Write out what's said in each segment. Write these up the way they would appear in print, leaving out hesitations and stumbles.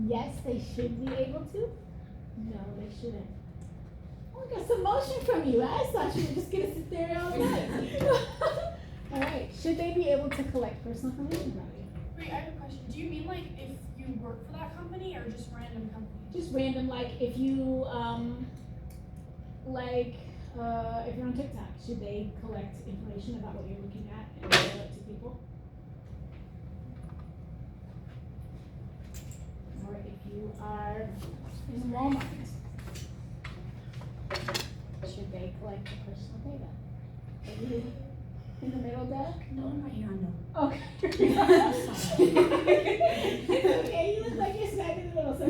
Yes, they should be able to. No, they shouldn't. Oh, I got some motion from you. I thought you were just gonna sit there all night. All right. Should they be able to collect personal information about you? Wait, I have a question. Do you mean like if you work for that company or just random company? Just random, like if you if you're on TikTok, should they collect information about what you're looking at and show it to people? Or if you are in Walmart, should they collect the personal data? Are you in the middle, Doug? No, I'm right here, I know. Okay. It's okay, you look like you're smack in the middle, so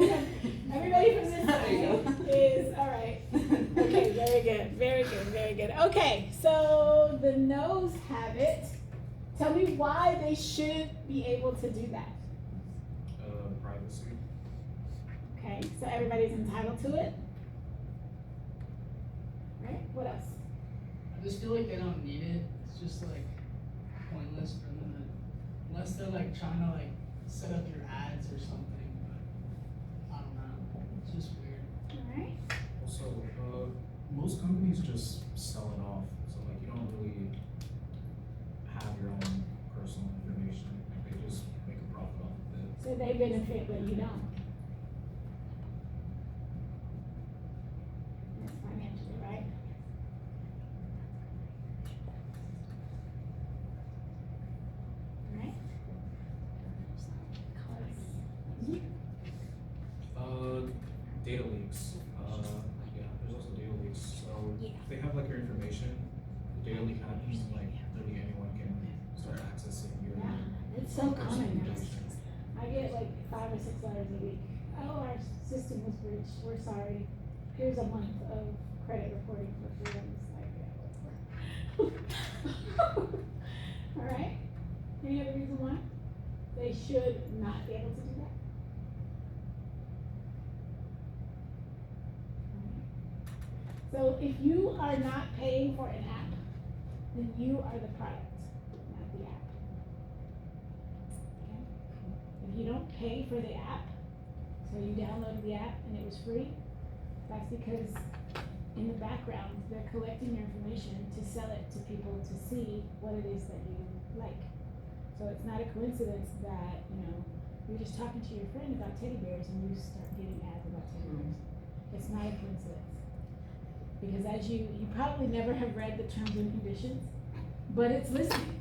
everybody from this side is, all right. Okay, very good, very good, very good. Okay, so the no's have it. Tell me why they should be able to do that. Privacy. Okay, so everybody's entitled to it? Right, what else? I just feel like they don't need it. It's just like pointless for them to, unless they're like trying to like set up your ads or something. But I don't know. It's just weird. All right, Also, most companies just sell it off, so like you don't really have your own personal information. Like they just make a profit off of it. so they benefit, but you don't. That's financially, right? Right? Data leaks. Yeah, there's also data leaks. So Yeah. if they have like your information, the data leak happens, like literally anyone can start accessing your Yeah, it's so personal common now. information. I get like 5 or 6 letters a week. Oh, our system was breached, we're sorry. Here's a month of credit reporting for freedom. It's like, all right, any other reason why they should not be able to do that? So if you are not paying for an app, then you are the product, not the app. Okay? If you don't pay for the app, so you downloaded the app and it was free, that's because in the background, they're collecting your information to sell it to people to see what it is that you like. So it's not a coincidence that, you're just talking to your friend about teddy bears and you start getting ads about teddy bears. It's not a coincidence. Because as you probably never have read the terms and conditions, but it's listening,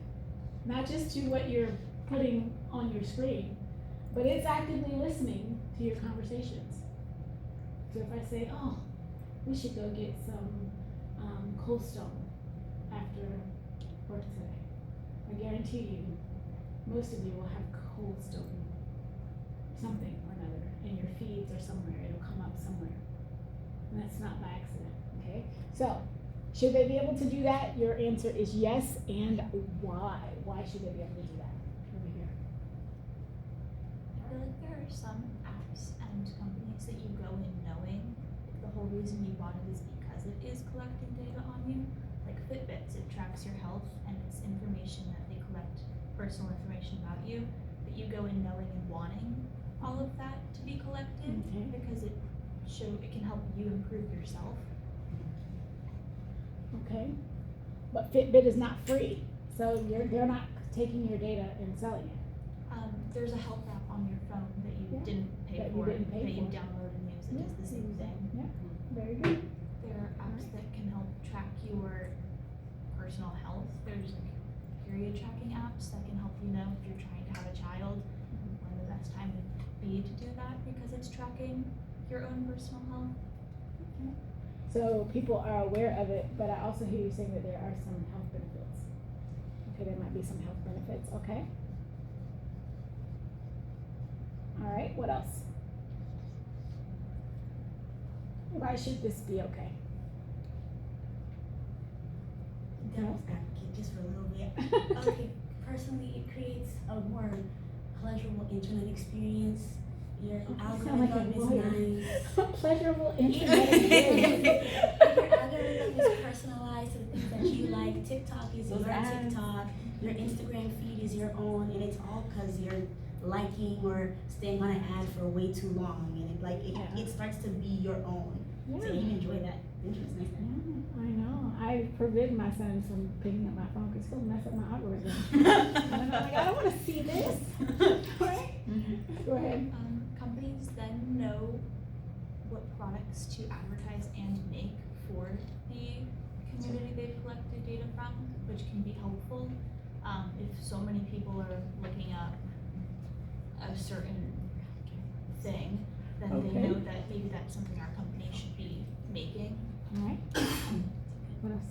not just to what you're putting on your screen, but it's actively listening to your conversations. So if I say, oh, we should go get some Cold Stone after work today, I guarantee you, most of you will have Cold Stone, something or another, in your feeds or somewhere, it'll come up somewhere. And that's not by accident, okay? So, should they be able to do that? Your answer is yes, and why? Why should they be able to do that? Over here. I feel like there are some apps and companies that you go in knowing the whole reason you want it is because it is collecting data on you. Like Fitbits, it tracks your health and it's information that they collect personal information about you, that you go in knowing and wanting all of that to be collected Okay. because it can help you improve yourself. Okay, but Fitbit is not free, so they're not taking your data and selling it. There's a health app on your phone that you Yeah, didn't pay that you for, didn't pay that you for. download and use. It Yeah, does the same thing. Yeah, very good. There are apps that can help track your personal health. There's like period tracking apps that can help you know if you're trying to have a child, when the best time would be to do that because it's tracking your own personal health. So people are aware of it, but I also hear you saying that there are some health benefits. Okay, there might be some health benefits, okay? All right, what else? Why should this be okay? Devil's advocate just for a little bit. Okay, personally, it creates a more pleasurable internet experience. Your Sound like a algorithm is lawyer. nice. Pleasurable internet experience. Your algorithm is personalized to the things that you like. TikTok is your Those ads. TikTok. Your Instagram feed is your own, and it's all because you're liking or staying on an ad for way too long, and it starts to be your own. Yeah. So you enjoy that interest. Yeah, I know. I forbid my son from picking up my phone because he'll mess up my algorithm. And I'm like, I don't want to see this. Right? Go ahead. Companies then know what products to advertise and make for the community they've collected data from, which can be helpful. If so many people are looking up a certain thing, then they know that maybe that's something our company should be making. All right. What else?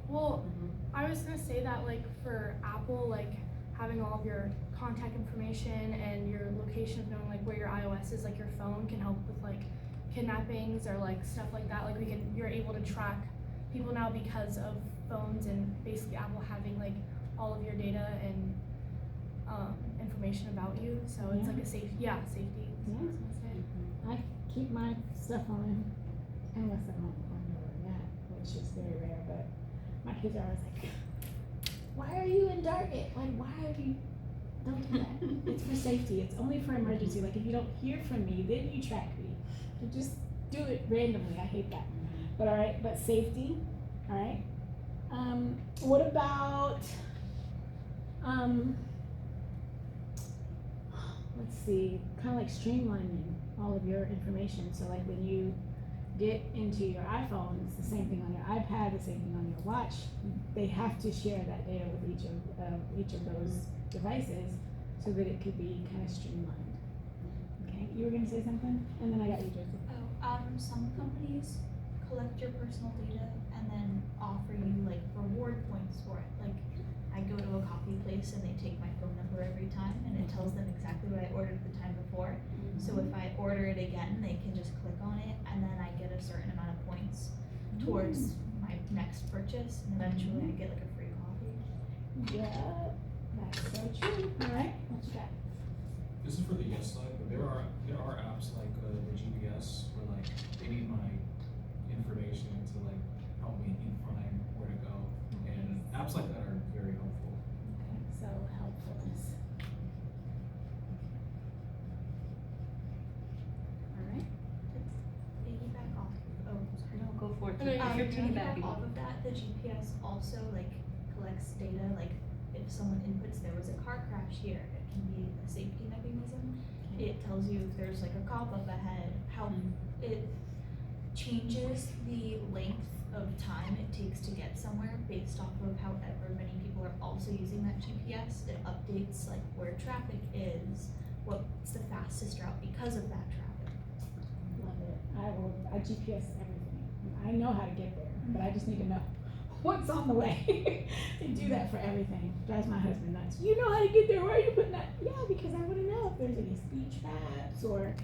Well, I was gonna say that like for Apple, like having all of your contact information and your location of knowing like where your iOS is, like your phone can help with like kidnappings or like stuff like that. Like you're able to track people now because of phones and basically Apple having like all of your data and information about you. So it's like a safety. That's what I was gonna say. I keep my stuff on, unless I don't know where I'm at, which is very rare, but my kids are always like, why are you in Target? Like, why are you, don't do that. It's for safety, it's only for emergency. Like, if you don't hear from me, then you track me. You just do it randomly, I hate that. But alright, but safety, alright. What about, let's see, kind of like streamlining all of your information. So like when you get into your iPhone, it's the same thing on your iPad, the same thing on your watch. They have to share that data with each of those devices so that it could be kind of streamlined. Okay, you were gonna say something, and then I got you, Joseph. Some companies collect your personal data and then offer you like reward points for it. Like I go to a coffee place and they take my phone number every time and it tells them exactly what I ordered the time before. So if I order it again, they can just click on it and then I get a certain amount of points towards my next purchase, and eventually I get like a free coffee. Yeah, that's so true. Alright, what you got? This is for the yes side, but there are apps like the GPS where like they need my information to like help me find where to go, and apps like that are very helpful. Okay, so helpfulness. Alright. Piggyback off. Oh, sorry. No, go for it. No, If you're Piggyback piggybacking off of that, the GPS also like collects data. Like if someone inputs there was a car crash here, it can be a safety mechanism. It tells you if there's like a cop up ahead, how it changes the length of time it takes to get somewhere based off of however many people are also using that GPS. It updates like where traffic is, what's the fastest route because of that traffic. Love it. I GPS everything. I know how to get there, but I just need to know what's on the way. They do that for everything. Drives my husband nuts. You know how to get there, why are you putting that? Yeah, because I want to know if there's any speech maps or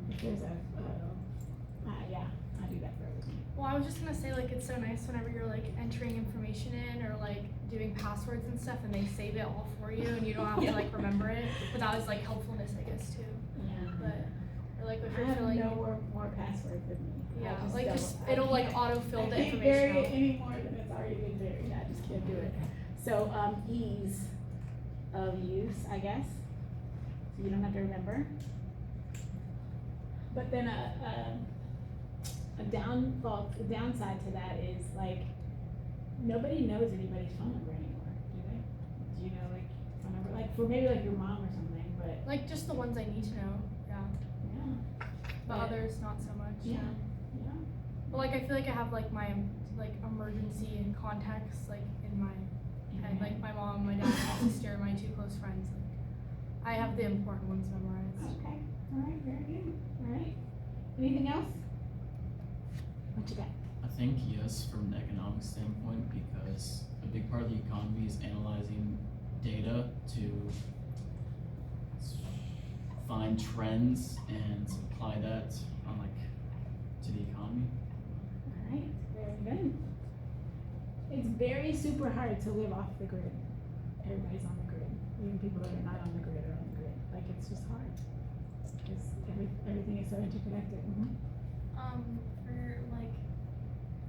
if there's a, yeah, I do that for everything. Well, I was just gonna say like it's so nice whenever you're like entering information in or like doing passwords and stuff and they save it all for you and you don't have to like remember it. But that was like helpfulness, I guess, too. Yeah. But or like if I you're have feeling more passwords than me. yeah, I like don't. just I it'll like can't- autofill the I can't information bury out. it any more than it's already been buried. I just can't do it. So, ease of use, I guess. So you don't have to remember. But then a downside to that is like nobody knows anybody's phone number anymore, do they? Do you know like phone number? Like for maybe like your mom or something, but Like just the ones I need to know, yeah. yeah. But Yeah. others not so much. Yeah. Yeah. But like I feel like I have like my like emergency and contacts like in my head, like my mom, my dad, my sister, my two close friends. Like, I have the important ones memorized. Okay, alright, very good, alright. Anything else? What you got? I think yes, from an economic standpoint, because a big part of the economy is analyzing data to find trends and apply that on to the economy. Alright, very good. It's very super hard to live off the grid. Everybody's on the grid. Even people that are not on the grid are on the grid. Like it's just hard. Because everything is so interconnected.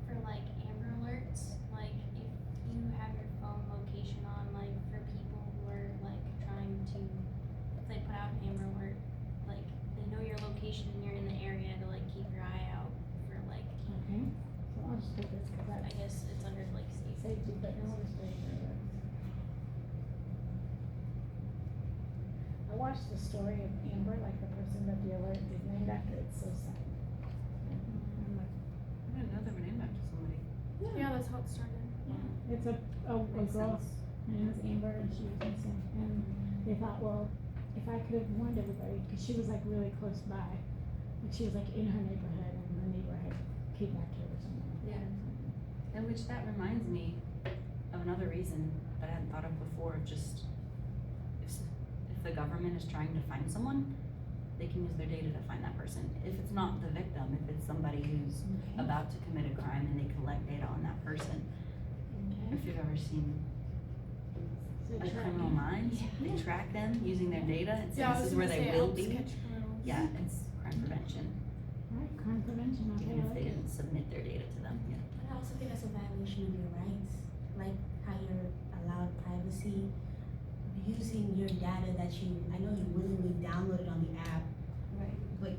For Amber Alerts, like if you have your phone location on, like for people who are like trying to like too, but no one's doing it. I watched the story of Amber, like the person that the alert is named after. It's so sad. I'm like, I didn't know they were named after somebody. Yeah, that's how it started. Yeah. It's a Makes girl. sense. Her name was Amber, and she was missing. And they thought, well, if I could have warned everybody, because she was like really close by, like she was like in her neighborhood, and the neighbor had kidnapped her or something. Like that. And which that reminds me of another reason that I hadn't thought of before, of just if the government is trying to find someone, they can use their data to find that person. If it's not the victim, if it's somebody who's about to commit a crime and they collect data on that person. Okay. If you've ever seen So like try- Criminal Minds, they track them using their data and say Yeah, I this was is where gonna they say it will helps be. catch criminals. Yeah, it's crime prevention, Right, crime prevention. Okay, even I if like they it. didn't submit their data to them, yeah. But I also think that's a violation of your rights, like how you're allowed privacy, using your data that I know you willingly downloaded on the app, Right. but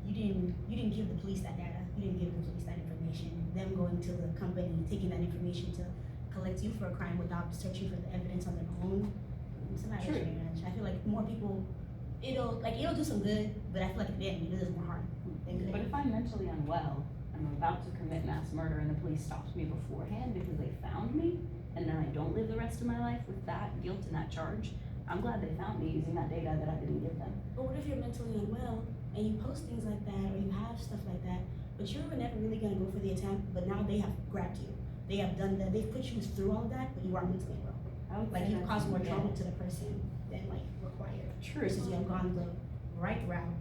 you didn't give the police that data, you didn't give the police that information. Them going to the company, taking that information to collect you for a crime without searching for the evidence on their own, it's a violation of your rights. I feel like more people, it'll do some good, but I feel like at the end, it does more harm than good. But if I'm mentally unwell, I'm about to commit mass murder and the police stopped me beforehand because they found me, and then I don't live the rest of my life with that guilt and that charge, I'm glad they found me using that data that I didn't give them. But what if you're mentally unwell and you post things like that or you have stuff like that, but you were never really gonna go for the attempt, but now they have grabbed you. They have done that, they've put you through all that, but you are mentally unwell. I would Like say you've that's- caused more yeah. trouble to the person than like required. True. Versus you have gone the right route,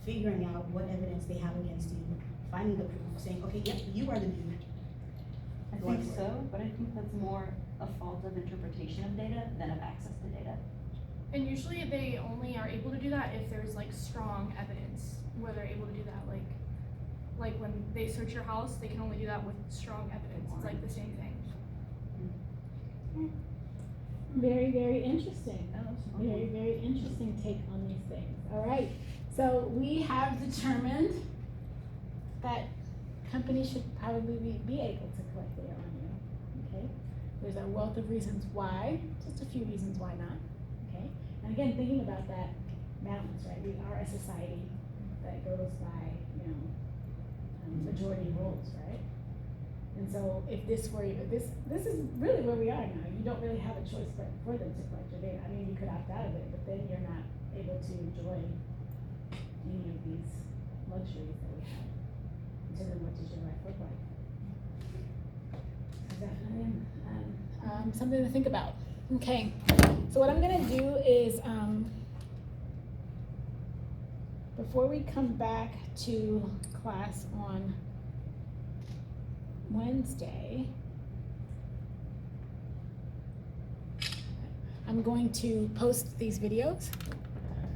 figuring out what evidence they have against you, finding the proof, saying, okay, yep, you are the dude. I Going think for it. so, but I think that's more a fault of interpretation of data than of access to data. And usually they only are able to do that if there's like strong evidence where they're able to do that. Like when they search your house, they can only do that with strong evidence. It's like the same thing. Very, very interesting. Oh, that's fun. Very, very interesting take on these things. All right. So we have determined that companies should probably be able to collect data on you. Okay. There's a wealth of reasons why. Just a few reasons why not. Okay. And again, thinking about that balance, right? We are a society that goes by, majority rules, right? And so if this were, this is really where we are now. You don't really have a choice but for them to collect your data. I mean, you could opt out of it, but then you're not able to enjoy any of these luxuries that we have. So then what does your life look like? So definitely something to think about. Okay, so what I'm gonna do is, before we come back to class on Wednesday, I'm going to post these videos